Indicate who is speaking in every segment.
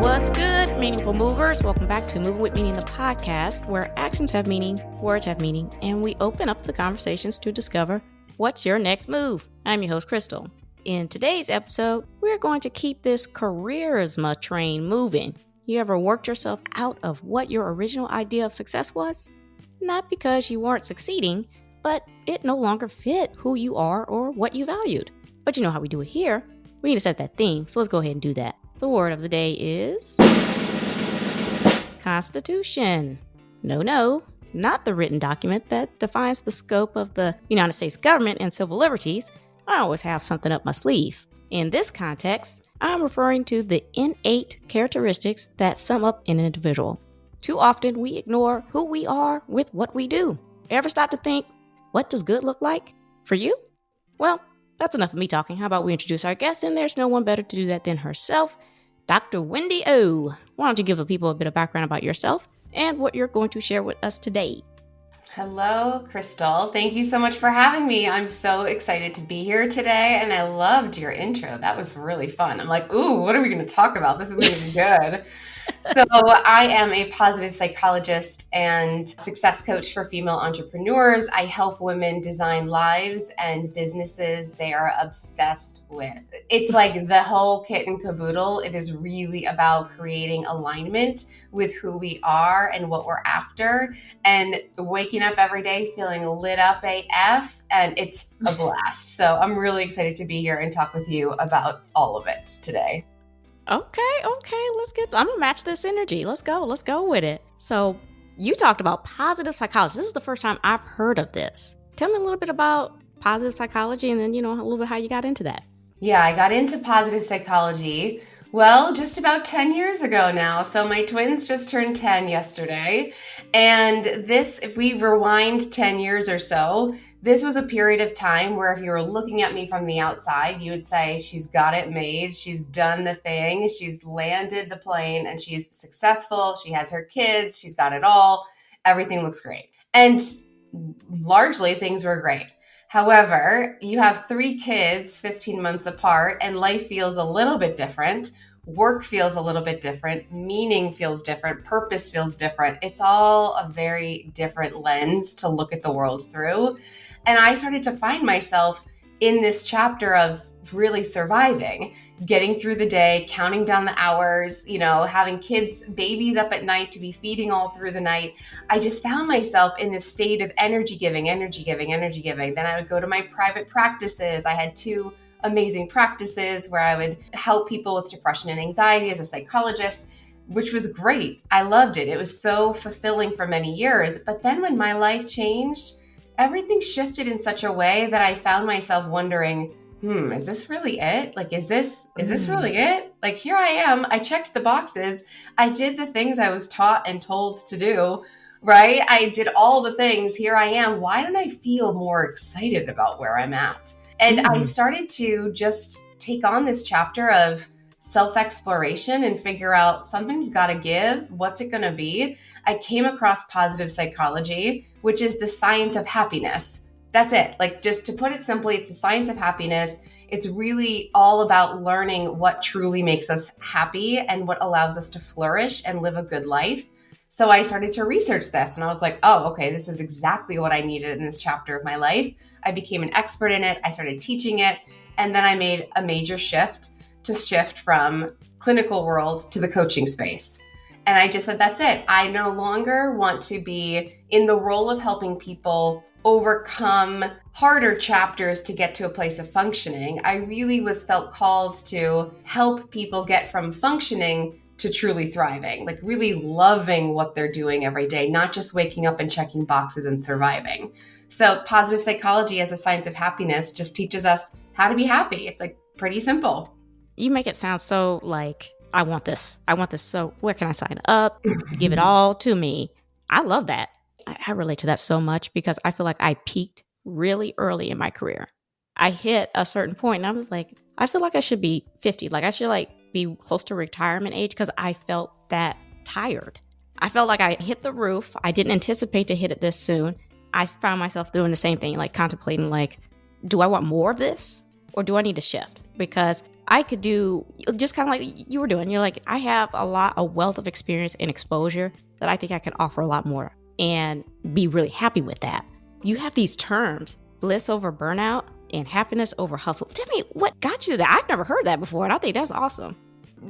Speaker 1: What's good, meaningful movers? Welcome back to Moving with Meaning, the podcast where actions have meaning, words have meaning, and we open up the conversations to discover what's your next move. I'm your host, Krystal. In today's episode, we're going to keep this charisma train moving. You ever worked yourself out of what your original idea of success was? Not because you weren't succeeding, but it no longer fit who you are or what you valued. But you know how we do it here. We need to set that theme, so let's go ahead and do that. The word of the day is Constitution. No, not the written document that defines the scope of the United States government and civil liberties. I always have something up my sleeve. In this context, I'm referring to the innate characteristics that sum up an individual. Too often, we ignore who we are with what we do. Ever stop to think, what does good look like for you? Well, that's enough of me talking. How about we introduce our guest? And there's no one better to do that than herself, Dr. Wendy O. Why don't you give the people a bit of background about yourself and what you're going to share with us today?
Speaker 2: Hello, Krystal. Thank you so much for having me. I'm so excited to be here today, and I loved your intro. That was really fun. I'm like, ooh, what are we going to talk about? This is going to be good. So I am a positive psychologist and success coach for female entrepreneurs. I help women design lives and businesses they are obsessed with. It's like the whole kit and caboodle. It is really about creating alignment with who we are and what we're after, and waking up every day feeling lit up AF, and it's a blast. So I'm really excited to be here and talk with you about all of it today.
Speaker 1: Okay. I'm gonna match this energy. Let's go with it. So you talked about positive psychology. This is the first time I've heard of this. Tell me a little bit about positive psychology and then, a little bit how you got into that.
Speaker 2: Yeah, I got into positive psychology, well, just about 10 years ago now. So my twins just turned 10 yesterday. And this, if we rewind 10 years or so, this was a period of time where if you were looking at me from the outside, you would say, she's got it made. She's done the thing. She's landed the plane and she's successful. She has her kids. She's got it all. Everything looks great. And largely things were great. However, you have 3 kids 15 months apart and life feels a little bit different. Work feels a little bit different. Meaning feels different. Purpose feels different. It's all a very different lens to look at the world through. And I started to find myself in this chapter of really surviving, getting through the day, counting down the hours, having kids, babies up at night to be feeding all through the night. I just found myself in this state of energy giving. Then I would go to my private practices. I had 2 amazing practices where I would help people with depression and anxiety as a psychologist, which was great. I loved it. It was so fulfilling for many years. But then when my life changed, everything shifted in such a way that I found myself wondering, is this really it? Like, is this really it? Like, here I am. I checked the boxes. I did the things I was taught and told to do, right? I did all the things. Here I am. Why don't I feel more excited about where I'm at? And I started to just take on this chapter of self-exploration and figure out something's got to give. What's it going to be? I came across positive psychology, which is the science of happiness. That's it. Like, just to put it simply, it's the science of happiness. It's really all about learning what truly makes us happy and what allows us to flourish and live a good life. So I started to research this and I was like, oh, okay, this is exactly what I needed in this chapter of my life. I became an expert in it. I started teaching it. And then I made a major shift from clinical world to the coaching space. And I just said, that's it. I no longer want to be in the role of helping people overcome harder chapters to get to a place of functioning. I really felt called to help people get from functioning to truly thriving, like really loving what they're doing every day, not just waking up and checking boxes and surviving. So positive psychology as a science of happiness just teaches us how to be happy. It's like pretty simple.
Speaker 1: You make it sound so like, I want this. So where can I sign up? Give it all to me. I love that. I relate to that so much because I feel like I peaked really early in my career. I hit a certain point and I was like, I feel like I should be 50. Like I should be close to retirement age because I felt that tired. I felt like I hit the roof. I didn't anticipate to hit it this soon. I found myself doing the same thing, like contemplating, like, do I want more of this or do I need to shift? Because I could do just kind of like you were doing. You're like, I have a wealth of experience and exposure that I think I can offer a lot more and be really happy with that. You have these terms, bliss over burnout and happiness over hustle. Tell me, what got you to that? I've never heard that before, and I think that's awesome.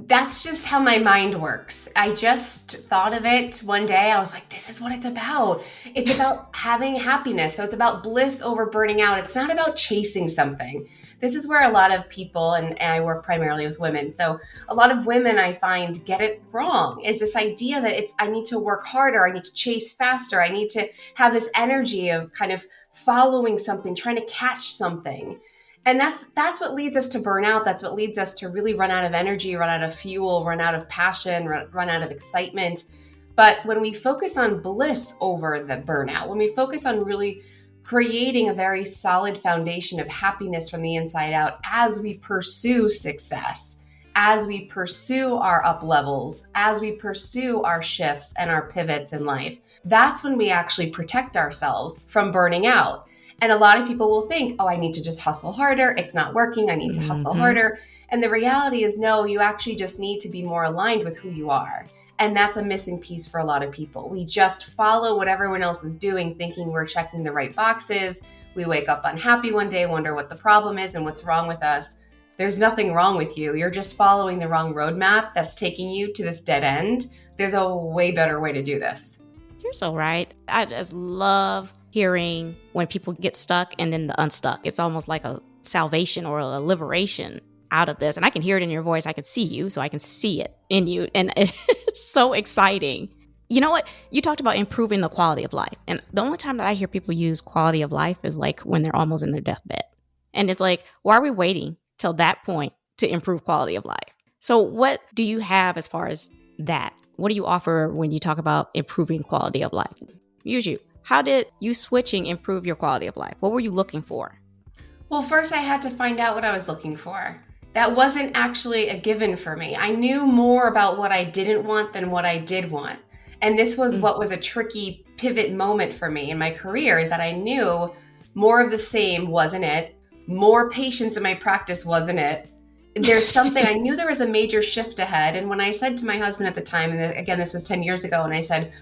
Speaker 2: That's just how my mind works. I just thought of it one day. I was like, this is what it's about. It's about having happiness. So it's about bliss over burning out. It's not about chasing something. This is where a lot of people, and I work primarily with women, so a lot of women I find get it wrong, is this idea that I need to work harder, I need to chase faster, I need to have this energy of kind of following something, trying to catch something. And that's what leads us to burnout. That's what leads us to really run out of energy, run out of fuel, run out of passion, run out of excitement. But when we focus on bliss over the burnout, when we focus on really creating a very solid foundation of happiness from the inside out as we pursue success, as we pursue our up levels, as we pursue our shifts and our pivots in life, that's when we actually protect ourselves from burning out. And a lot of people will think, oh, I need to just hustle harder. It's not working. I need to hustle harder. And the reality is, no, you actually just need to be more aligned with who you are. And that's a missing piece for a lot of people. We just follow what everyone else is doing, thinking we're checking the right boxes. We wake up unhappy one day, wonder what the problem is and what's wrong with us. There's nothing wrong with you. You're just following the wrong roadmap that's taking you to this dead end. There's a way better way to do this.
Speaker 1: You're so right. I just love hearing when people get stuck and then the unstuck. It's almost like a salvation or a liberation out of this. And I can hear it in your voice. I can see you, so I can see it in you. And it's so exciting. You know what? You talked about improving the quality of life. And the only time that I hear people use quality of life is like when they're almost in their deathbed. And it's like, why are we waiting till that point to improve quality of life? So what do you have as far as that? What do you offer when you talk about improving quality of life? Use you. How did you switching improve your quality of life? What were you looking for?
Speaker 2: Well, first I had to find out what I was looking for. That wasn't actually a given for me. I knew more about what I didn't want than what I did want. And this was what was a tricky pivot moment for me in my career, is that I knew more of the same wasn't it. More patience in my practice wasn't it. There's something, I knew there was a major shift ahead. And when I said to my husband at the time, and again, this was 10 years ago, and I said,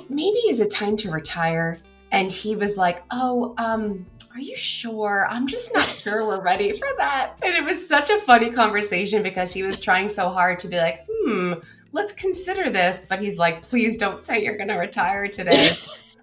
Speaker 2: maybe is it time to retire? And he was like, are you sure? I'm just not sure we're ready for that. And it was such a funny conversation because he was trying so hard to be like, let's consider this. But he's like, please don't say you're going to retire today.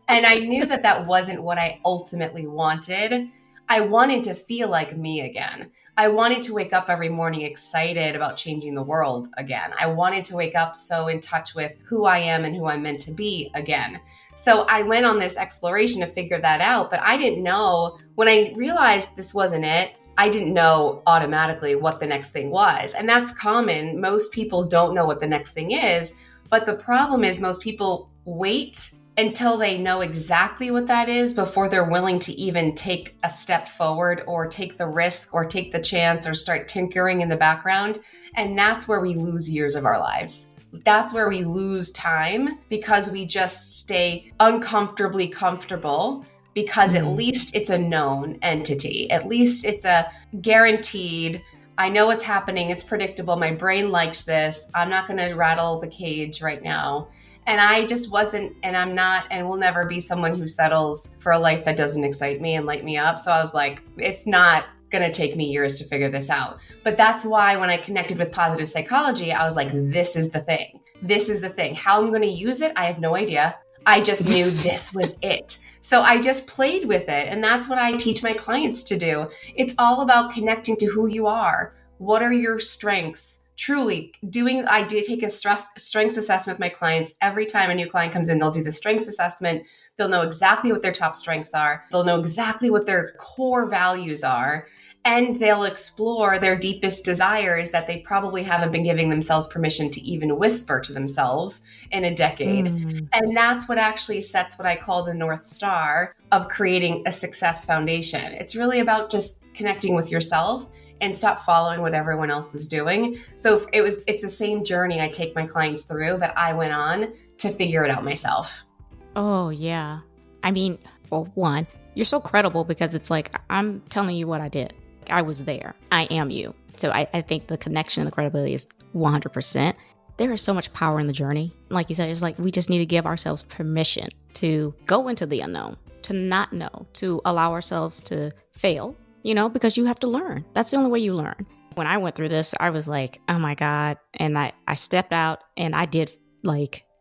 Speaker 2: And I knew that wasn't what I ultimately wanted. I wanted to feel like me again. I wanted to wake up every morning excited about changing the world again. I wanted to wake up so in touch with who I am and who I'm meant to be again. So I went on this exploration to figure that out, but I didn't know, when I realized this wasn't it, I didn't know automatically what the next thing was. And that's common. Most people don't know what the next thing is, but the problem is most people wait until they know exactly what that is before they're willing to even take a step forward or take the risk or take the chance or start tinkering in the background. And that's where we lose years of our lives. That's where we lose time because we just stay uncomfortably comfortable because at least it's a known entity. At least it's a guaranteed, I know what's happening. It's predictable. My brain likes this. I'm not going to rattle the cage right now. And I just wasn't, and I'm not, and will never be someone who settles for a life that doesn't excite me and light me up. So I was like, it's not going to take me years to figure this out. But that's why when I connected with positive psychology, I was like, this is the thing. This is the thing. How I'm going to use it, I have no idea. I just knew this was it. So I just played with it. And that's what I teach my clients to do. It's all about connecting to who you are. What are your strengths? Truly I do take a strengths assessment with my clients. Every time a new client comes in, they'll do the strengths assessment. They'll know exactly what their top strengths are. They'll know exactly what their core values are. And they'll explore their deepest desires that they probably haven't been giving themselves permission to even whisper to themselves in a decade. And that's what actually sets what I call the North Star of creating a success foundation. It's really about just connecting with yourself and stop following what everyone else is doing. So it's the same journey I take my clients through that I went on to figure it out myself.
Speaker 1: Oh, yeah. I mean, well, one, you're so credible because it's like, I'm telling you what I did. I was there. I am you. So I think the connection and the credibility is 100%. There is so much power in the journey. Like you said, it's like we just need to give ourselves permission to go into the unknown, to not know, to allow ourselves to fail, because you have to learn. That's the only way you learn. When I went through this, I was like, oh my God. And I stepped out and I did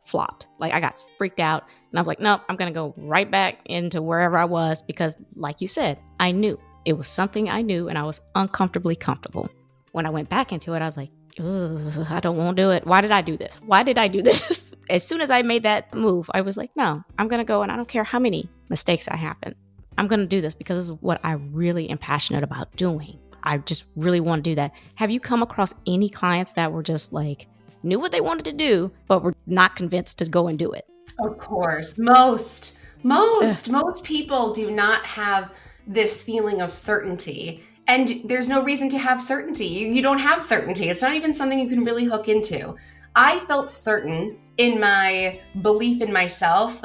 Speaker 1: flopped. I got freaked out and I was like, nope, I'm going to go right back into wherever I was because like you said, I knew it was something I knew and I was uncomfortably comfortable. When I went back into it, I was like, ugh, I don't want to do it. Why did I do this? Why did I do this? As soon as I made that move, I was like, no, I'm going to go and I don't care how many mistakes I happen. I'm going to do this because this is what I really am passionate about doing. I just really want to do that. Have you come across any clients that were just knew what they wanted to do, but were not convinced to go and do it?
Speaker 2: Of course. Most people do not have this feeling of certainty. And there's no reason to have certainty. You don't have certainty. It's not even something you can really hook into. I felt certain in my belief in myself,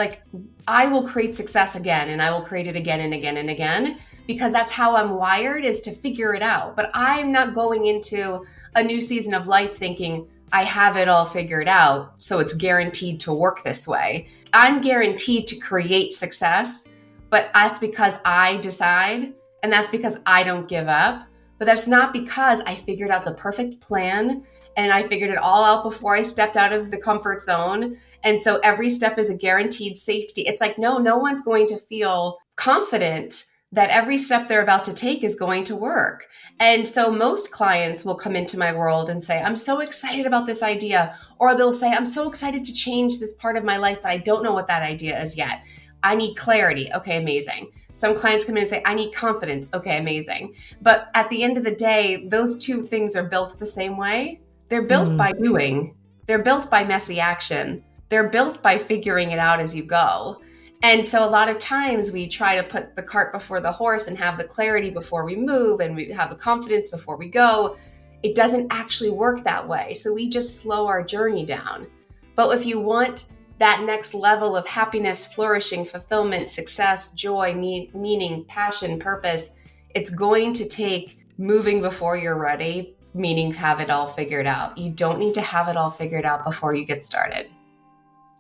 Speaker 2: I will create success again and I will create it again and again and again, because that's how I'm wired, is to figure it out. But I'm not going into a new season of life thinking I have it all figured out, so it's guaranteed to work this way. I'm guaranteed to create success, but that's because I decide. And that's because I don't give up. But that's not because I figured out the perfect plan and I figured it all out before I stepped out of the comfort zone. And so every step is a guaranteed safety. It's no one's going to feel confident that every step they're about to take is going to work. And so most clients will come into my world and say, I'm so excited about this idea. Or they'll say, I'm so excited to change this part of my life, but I don't know what that idea is yet. I need clarity. Okay, amazing. Some clients come in and say, I need confidence. Okay, amazing. But at the end of the day, those two things are built the same way. They're built by doing. They're built by messy action. They're built by figuring it out as you go. And so a lot of times we try to put the cart before the horse and have the clarity before we move and we have the confidence before we go. It doesn't actually work that way. So we just slow our journey down. But if you want that next level of happiness, flourishing, fulfillment, success, joy, meaning, passion, purpose, it's going to take moving before you're ready, meaning have it all figured out. You don't need to have it all figured out before you get started.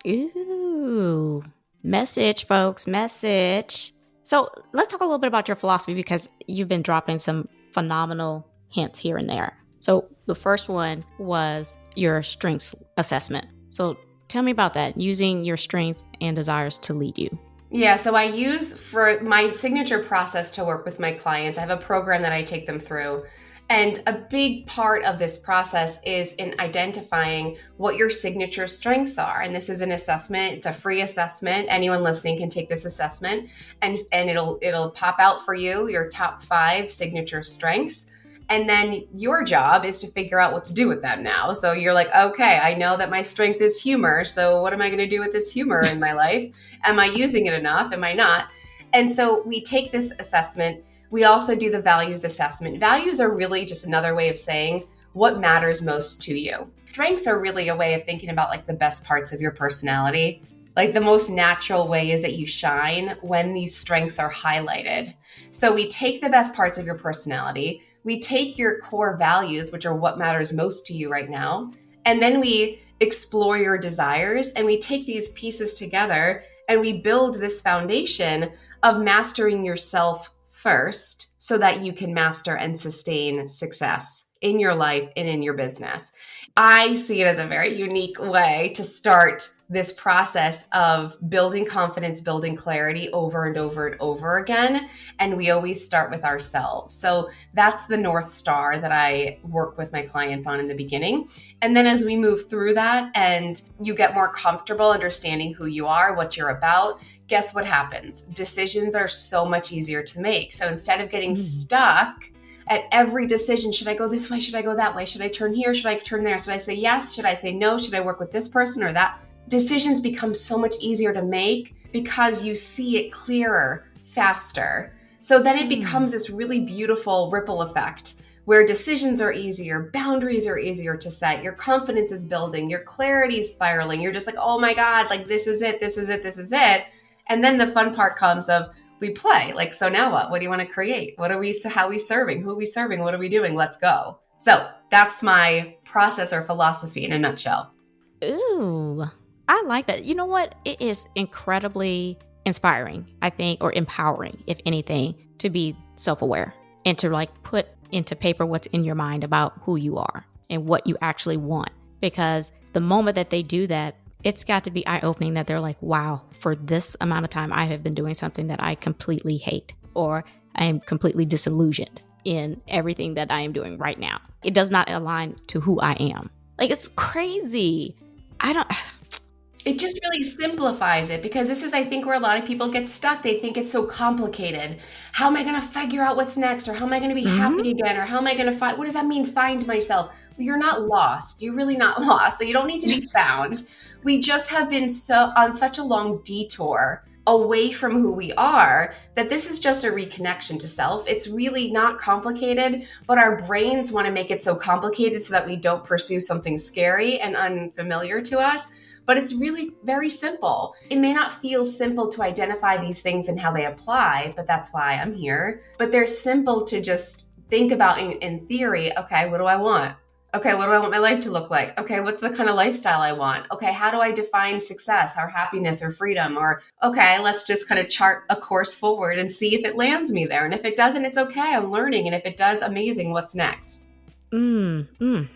Speaker 1: Ooh, message, folks, message. So let's talk a little bit about your philosophy because you've been dropping some phenomenal hints here and there. So the first one was your strengths assessment. So tell me about that, using your strengths and desires to lead you.
Speaker 2: Yeah, so I use for my signature process to work with my clients, I have a program that I take them through. And a big part of this process is in identifying what your signature strengths are. And this is an assessment. It's a free assessment. Anyone listening can take this assessment and it'll pop out for you, your top 5 signature strengths. And then your job is to figure out what to do with them now. So you're like, okay, I know that my strength is humor. So what am I going to do with this humor in my life? Am I using it enough? Am I not? And so we take this assessment. We also do the values assessment. Values are really just another way of saying what matters most to you. Strengths are really a way of thinking about the best parts of your personality. The most natural way is that you shine when these strengths are highlighted. So we take the best parts of your personality. We take your core values, which are what matters most to you right now, and then we explore your desires and we take these pieces together and we build this foundation of mastering yourself first so that you can master and sustain success in your life and in your business. I see it as a very unique way to start this process of building confidence, building clarity over and over and over again. And we always start with ourselves. So that's the North Star that I work with my clients on in the beginning. And then as we move through that and you get more comfortable understanding who you are, what you're about, guess what happens? Decisions are so much easier to make. So instead of getting stuck at every decision, should I go this way? Should I go that way? Should I turn here? Should I turn there? Should I say yes? Should I say no? Should I work with this person or that? Decisions become so much easier to make because you see it clearer, faster. So then it becomes this really beautiful ripple effect where decisions are easier, boundaries are easier to set, your confidence is building, your clarity is spiraling. You're just like, oh my God, this is it, this is it, this is it. And then the fun part comes of we play. So now what? What do you want to create? How are we serving? Who are we serving? What are we doing? Let's go. So that's my process or philosophy in a nutshell.
Speaker 1: Ooh, I like that. You know what? It is incredibly inspiring, I think, or empowering, if anything, to be self-aware and to like put into paper what's in your mind about who you are and what you actually want. Because the moment that they do that, it's got to be eye-opening that they're like, wow, for this amount of time, I have been doing something that I completely hate, or I am completely disillusioned in everything that I am doing right now. It does not align to who I am. Like, it's crazy.
Speaker 2: It just really simplifies it, because this is, I think, where a lot of people get stuck. They think it's so complicated. How am I going to figure out what's next? Or how am I going to be happy again? Or how am I going to find, what does that mean, find myself? Well, you're not lost. You're really not lost. So you don't need to be found. We just have been on such a long detour away from who we are that this is just a reconnection to self. It's really not complicated, but our brains want to make it so complicated so that we don't pursue something scary and unfamiliar to us. But it's really very simple. It may not feel simple to identify these things and how they apply, but that's why I'm here. But they're simple to just think about in theory. Okay, what do I want? Okay, what do I want my life to look like? Okay, what's the kind of lifestyle I want? Okay, how do I define success or happiness or freedom? Or, okay, let's just kind of chart a course forward and see if it lands me there. And if it doesn't, it's okay. I'm learning. And if it does, amazing. What's next?
Speaker 1: You know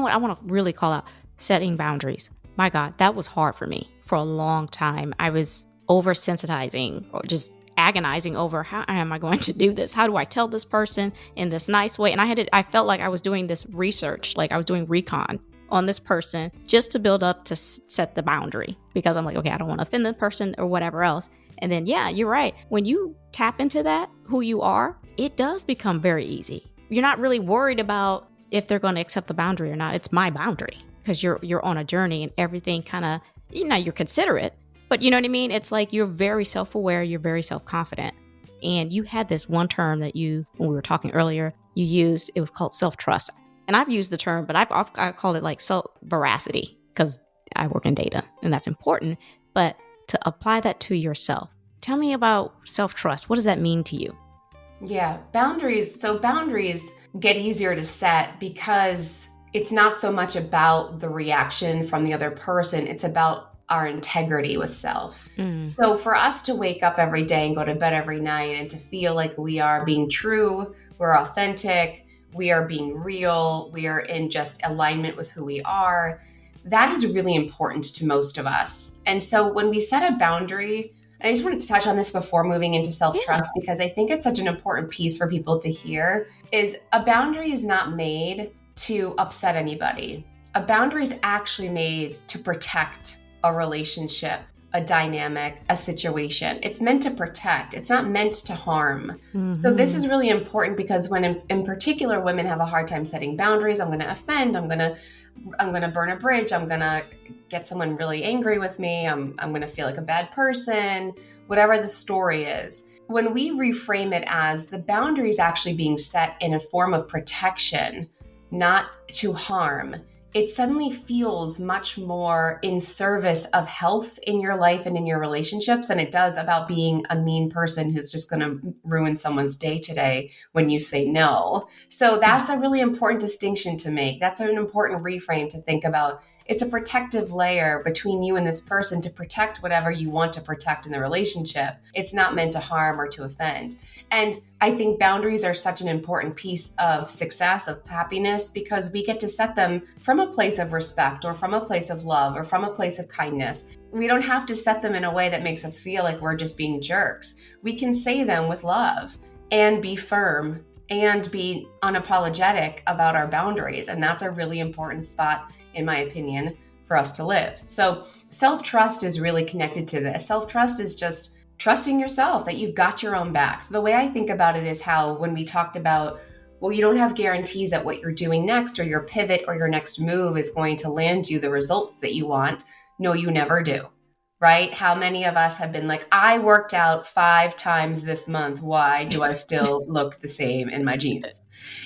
Speaker 1: what? I want to really call out setting boundaries. My God, that was hard for me for a long time. I was oversensitizing or just agonizing over how am I going to do this? How do I tell this person in this nice way? And I felt like I was doing this research, like I was doing recon on this person just to build up to set the boundary, because I'm like, okay, I don't want to offend the person or whatever else. And then, yeah, you're right. When you tap into that, who you are, it does become very easy. You're not really worried about if they're going to accept the boundary or not. It's my boundary, because you're on a journey and everything kind of, you're considerate, but you know what I mean? It's like you're very self-aware, you're very self-confident. And you had this one term that when we were talking earlier, you used, it was called self-trust. And I've used the term, but I call it like self-veracity, because I work in data and that's important. But to apply that to yourself, tell me about self-trust. What does that mean to you?
Speaker 2: Yeah, boundaries. So boundaries get easier to set because it's not so much about the reaction from the other person. It's about our integrity with self. So for us to wake up every day and go to bed every night and to feel like we are being true, we're authentic, we are being real, we are in just alignment with who we are, that is really important to most of us. And so when we set a boundary, and I just wanted to touch on this before moving into self-trust, because I think it's such an important piece for people to hear, is a boundary is not made to upset anybody. A boundary is actually made to protect a relationship, a dynamic, a situation. It's meant to protect. It's not meant to harm. So this is really important, because when in particular women have a hard time setting boundaries, I'm going to offend, I'm going to burn a bridge, I'm going to get someone really angry with me, I'm going to feel like a bad person, whatever the story is. When we reframe it as the boundaries actually being set in a form of protection, not to harm, it suddenly feels much more in service of health in your life and in your relationships than it does about being a mean person who's just going to ruin someone's day today when you say no. So that's a really important distinction to make. That's an important reframe to think about. It's a protective layer between you and this person to protect whatever you want to protect in the relationship. It's not meant to harm or to offend. And I think boundaries are such an important piece of success, of happiness, because we get to set them from a place of respect or from a place of love or from a place of kindness. We don't have to set them in a way that makes us feel like we're just being jerks. We can say them with love and be firm and be unapologetic about our boundaries. And that's a really important spot, in my opinion, for us to live. So self-trust is really connected to this. Self-trust is just trusting yourself that you've got your own back. So the way I think about it is how when we talked about, well, you don't have guarantees that what you're doing next or your pivot or your next move is going to land you the results that you want. No, you never do. Right? How many of us have been like, I worked out 5 times this month. Why do I still look the same in my jeans?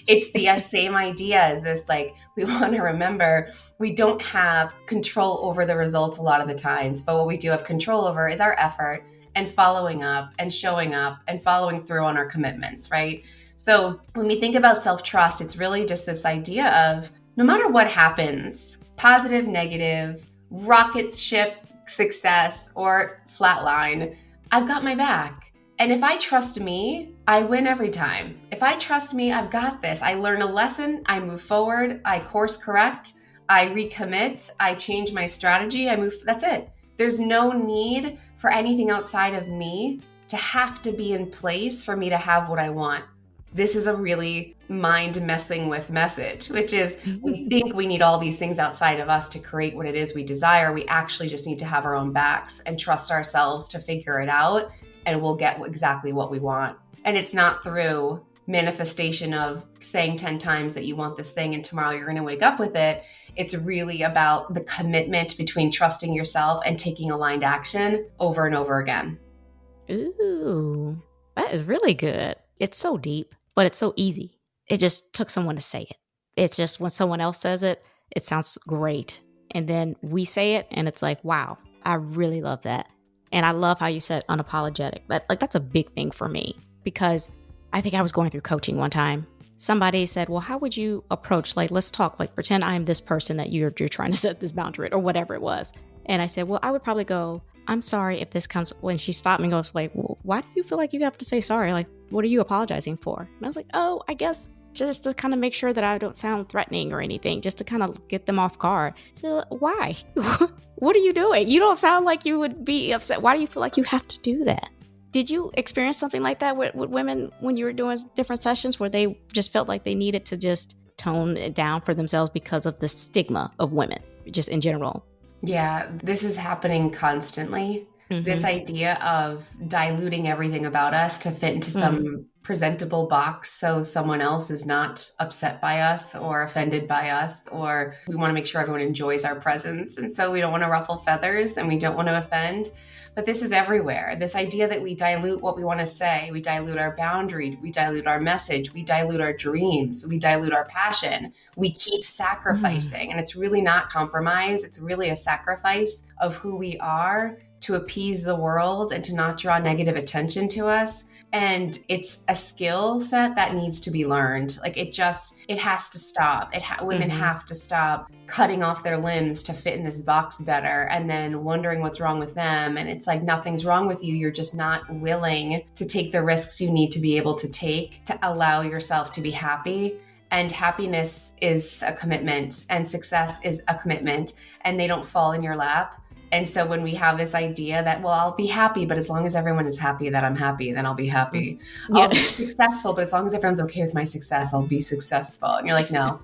Speaker 2: It's the same idea as this, like, we want to remember we don't have control over the results a lot of the times, but what we do have control over is our effort and following up and showing up and following through on our commitments, right? So when we think about self-trust, it's really just this idea of no matter what happens, positive, negative, rocket ship, success, or flatline, I've got my back. And if I trust me, I win every time. If I trust me, I've got this. I learn a lesson, I move forward, I course correct, I recommit, I change my strategy, I move, that's it. There's no need for anything outside of me to have to be in place for me to have what I want. This is a really mind messing with message, which is we think we need all these things outside of us to create what it is we desire. We actually just need to have our own backs and trust ourselves to figure it out, and we'll get exactly what we want. And it's not through manifestation of saying 10 times that you want this thing and tomorrow you're going to wake up with it. It's really about the commitment between trusting yourself and taking aligned action over and over again.
Speaker 1: Ooh, that is really good. It's so deep, but it's so easy. It just took someone to say it. It's just when someone else says it, it sounds great. And then we say it and it's like, wow, I really love that. And I love how you said unapologetic. That's a big thing for me, because I think I was going through coaching one time. Somebody said, well, how would you approach, let's talk, pretend I'm this person that you're trying to set this boundary at, or whatever it was. And I said, well, I would probably go, I'm sorry if this comes, when she stopped me and goes well, why do you feel like you have to say sorry? What are you apologizing for? And I was like, oh, I guess just to kind of make sure that I don't sound threatening or anything, just to kind of get them off guard. Why? What are you doing? You don't sound like you would be upset. Why do you feel like you have to do that? Did you experience something like that with women when you were doing different sessions where they just felt like they needed to just tone it down for themselves because of the stigma of women, just in general?
Speaker 2: Yeah, this is happening constantly. Mm-hmm. This idea of diluting everything about us to fit into some presentable box so someone else is not upset by us or offended by us, or we want to make sure everyone enjoys our presence. And so we don't want to ruffle feathers and we don't want to offend. But this is everywhere. This idea that we dilute what we want to say, we dilute our boundary, we dilute our message, we dilute our dreams, we dilute our passion. We keep sacrificing. And it's really not compromise. It's really a sacrifice of who we are to appease the world and to not draw negative attention to us. And it's a skill set that needs to be learned. It has to stop. Women have to stop cutting off their limbs to fit in this box better and then wondering what's wrong with them. And it's like, nothing's wrong with you. You're just not willing to take the risks you need to be able to take to allow yourself to be happy. And happiness is a commitment and success is a commitment, and they don't fall in your lap. And so when we have this idea that, well, I'll be happy, but as long as everyone is happy that I'm happy, then I'll be happy. Yeah. I'll be successful, but as long as everyone's okay with my success, I'll be successful. And you're like, no,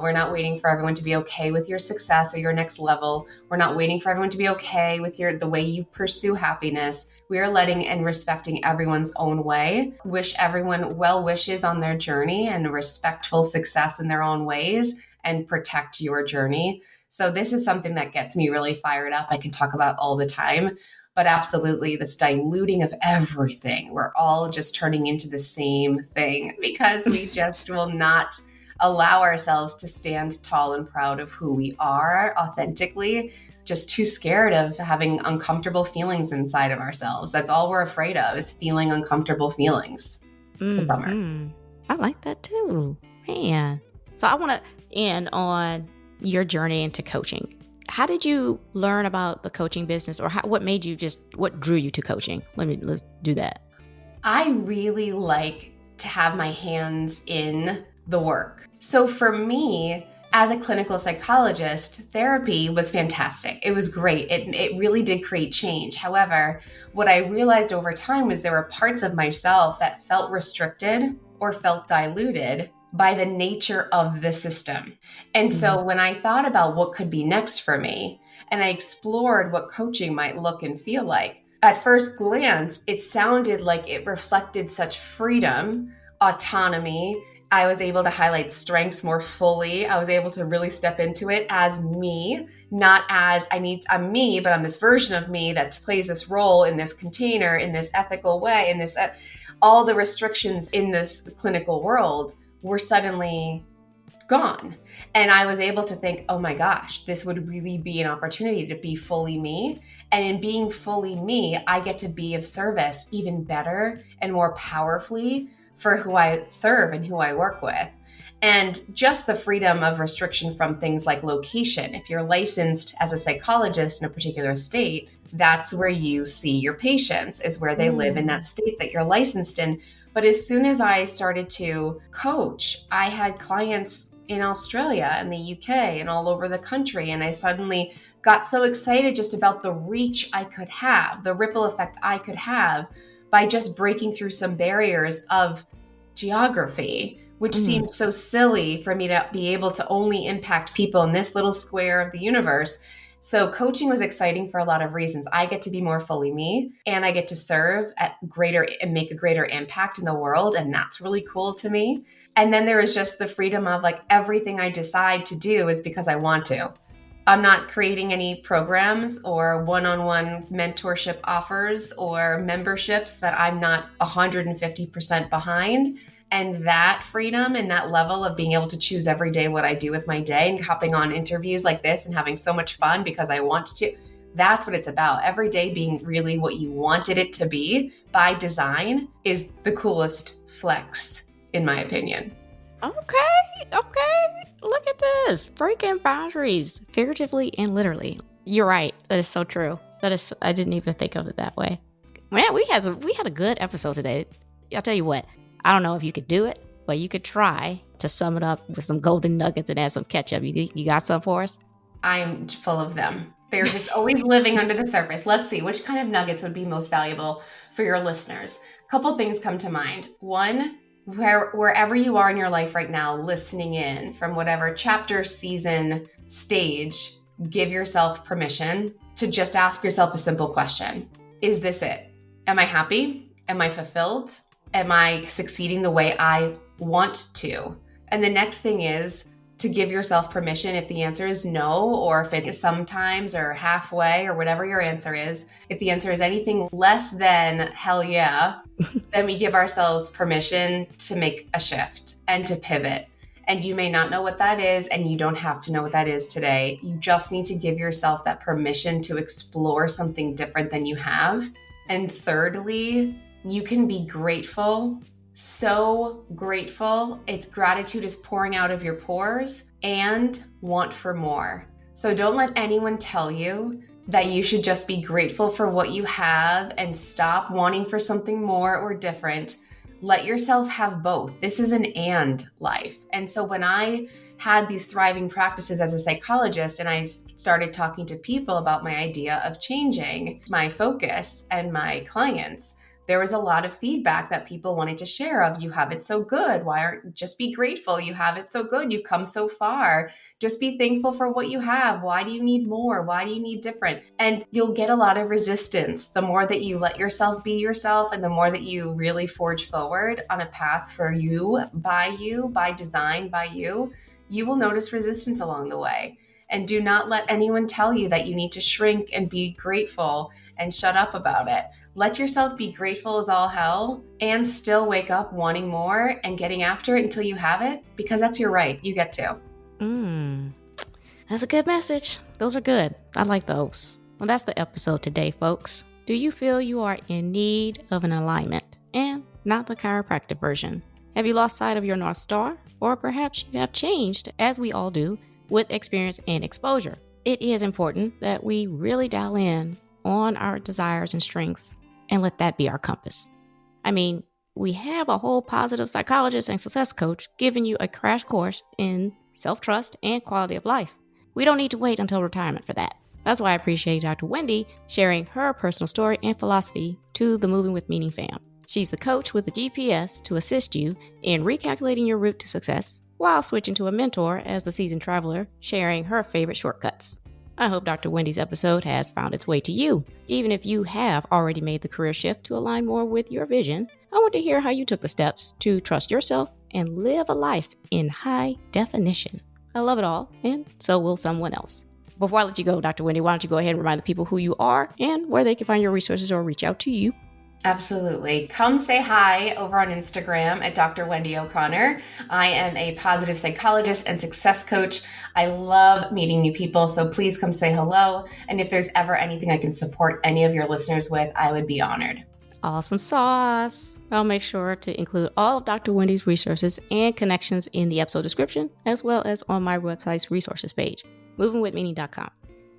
Speaker 2: we're not waiting for everyone to be okay with your success or your next level. We're not waiting for everyone to be okay with the way you pursue happiness. We are letting and respecting everyone's own way. Wish everyone well wishes on their journey and respectful success in their own ways, and protect your journey. So this is something that gets me really fired up. I can talk about all the time, but absolutely this diluting of everything. We're all just turning into the same thing because we just will not allow ourselves to stand tall and proud of who we are authentically, just too scared of having uncomfortable feelings inside of ourselves. That's all we're afraid of, is feeling uncomfortable feelings. It's a bummer.
Speaker 1: I like that too, man. So I want to end on your journey into coaching. How did you learn about the coaching business, or what drew you to coaching? Let's do that.
Speaker 2: I really like to have my hands in the work. So for me, as a clinical psychologist, therapy was fantastic. It was great. It really did create change. However, what I realized over time was there were parts of myself that felt restricted or felt diluted by the nature of the system. And so when I thought about what could be next for me, and I explored what coaching might look and feel like, at first glance, it sounded like it reflected such freedom, autonomy. I was able to highlight strengths more fully. I was able to really step into it as me, not as I'm me, but I'm this version of me that plays this role in this container, in this ethical way, in this, all the restrictions in this clinical world were suddenly gone. And I was able to think, oh my gosh, this would really be an opportunity to be fully me. And in being fully me, I get to be of service even better and more powerfully for who I serve and who I work with. And just the freedom of restriction from things like location. If you're licensed as a psychologist in a particular state, that's where you see your patients, is where they live in that state that you're licensed in. But as soon as I started to coach, I had clients in Australia and the UK and all over the country. And I suddenly got so excited just about the reach I could have, the ripple effect I could have by just breaking through some barriers of geography, which seemed so silly for me to be able to only impact people in this little square of the universe. So coaching was exciting for a lot of reasons. I get to be more fully me, and I get to serve at greater and make a greater impact in the world. And that's really cool to me. And then there is just the freedom of like everything I decide to do is because I want to. I'm not creating any programs or one-on-one mentorship offers or memberships that I'm not 150% behind. And that freedom and that level of being able to choose every day what I do with my day and hopping on interviews like this and having so much fun because I want to, that's what it's about. Every day being really what you wanted it to be by design is the coolest flex, in my opinion.
Speaker 1: Okay. Look at this. Breaking boundaries, figuratively and literally. You're right. That is so true. I didn't even think of it that way. Man, we had a good episode today. I'll tell you what. I don't know if you could do it, but you could try to sum it up with some golden nuggets and add some ketchup. You got some for us?
Speaker 2: I'm full of them. They're just always living under the surface. Let's see, which kind of nuggets would be most valuable for your listeners? A couple things come to mind. One, wherever you are in your life right now, listening in from whatever chapter, season, stage, give yourself permission to just ask yourself a simple question. Is this it? Am I happy? Am I fulfilled? Am I succeeding the way I want to? And the next thing is to give yourself permission if the answer is no, or if it is sometimes or halfway or whatever your answer is. If the answer is anything less than hell yeah, then we give ourselves permission to make a shift and to pivot. And you may not know what that is, and you don't have to know what that is today. You just need to give yourself that permission to explore something different than you have. And thirdly, you can be grateful, so grateful. Gratitude is pouring out of your pores, and want for more. So don't let anyone tell you that you should just be grateful for what you have and stop wanting for something more or different. Let yourself have both. This is an and life. And so when I had these thriving practices as a psychologist and I started talking to people about my idea of changing my focus and my clients, there was a lot of feedback that people wanted to share of, you have it so good. Just be grateful. You have it so good. You've come so far. Just be thankful for what you have. Why do you need more? Why do you need different? And you'll get a lot of resistance. The more that you let yourself be yourself and the more that you really forge forward on a path for you, by design, by you will notice resistance along the way. And do not let anyone tell you that you need to shrink and be grateful and shut up about it. Let yourself be grateful as all hell and still wake up wanting more and getting after it until you have it, because that's your right. You get to.
Speaker 1: That's a good message. Those are good. I like those. Well, that's the episode today, folks. Do you feel you are in need of an alignment and not the chiropractic version? Have you lost sight of your North Star? Or perhaps you have changed, as we all do, with experience and exposure. It is important that we really dial in on our desires and strengths and let that be our compass. I mean, we have a whole positive psychologist and success coach giving you a crash course in self-trust and quality of life. We don't need to wait until retirement for that. That's why I appreciate Dr. Wendy sharing her personal story and philosophy to the Moving with Meaning fam. She's the coach with the GPS to assist you in recalculating your route to success while switching to a mentor as the seasoned traveler, sharing her favorite shortcuts. I hope Dr. Wendy's episode has found its way to you. Even if you have already made the career shift to align more with your vision, I want to hear how you took the steps to trust yourself and live a life in high definition. I love it all, and so will someone else. Before I let you go, Dr. Wendy, why don't you go ahead and remind the people who you are and where they can find your resources or reach out to you?
Speaker 2: Absolutely. Come say hi over on Instagram at Dr. Wendy OConnor. I am a positive psychologist and success coach. I love meeting new people, so please come say hello. And if there's ever anything I can support any of your listeners with, I would be honored.
Speaker 1: Awesome sauce. I'll make sure to include all of Dr. Wendy's resources and connections in the episode description, as well as on my website's resources page, movingwithmeaning.com.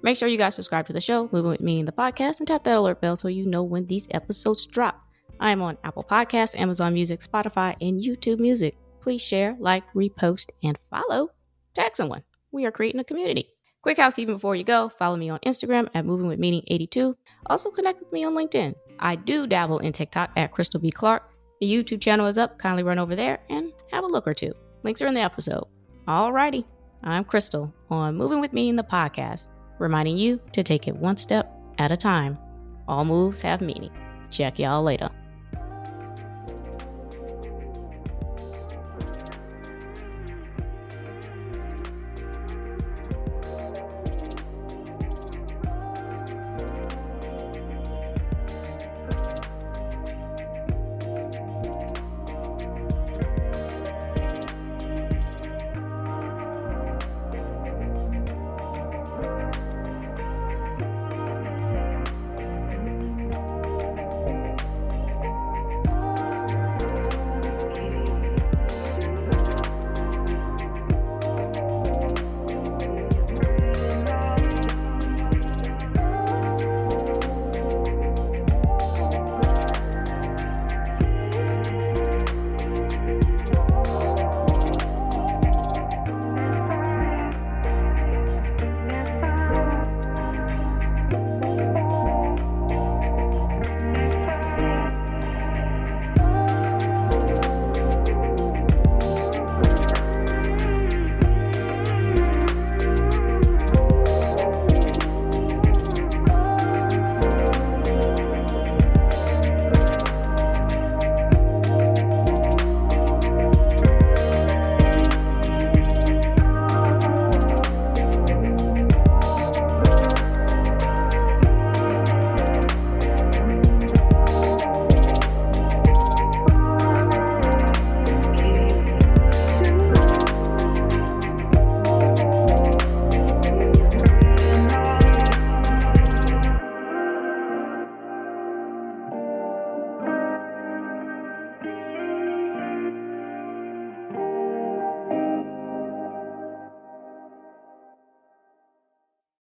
Speaker 1: Make sure you guys subscribe to the show, Moving With Meaning, the podcast, and tap that alert bell so you know when these episodes drop. I am on Apple Podcasts, Amazon Music, Spotify, and YouTube Music. Please share, like, repost, and follow. Tag someone. We are creating a community. Quick housekeeping before you go. Follow me on Instagram at movingwithmeaning82. Also connect with me on LinkedIn. I do dabble in TikTok at Krystal B. Clark. The YouTube channel is up. Kindly run over there and have a look or two. Links are in the episode. Alrighty. I'm Krystal on Moving With Meaning, the podcast, reminding you to take it one step at a time. All moves have meaning. Check y'all later.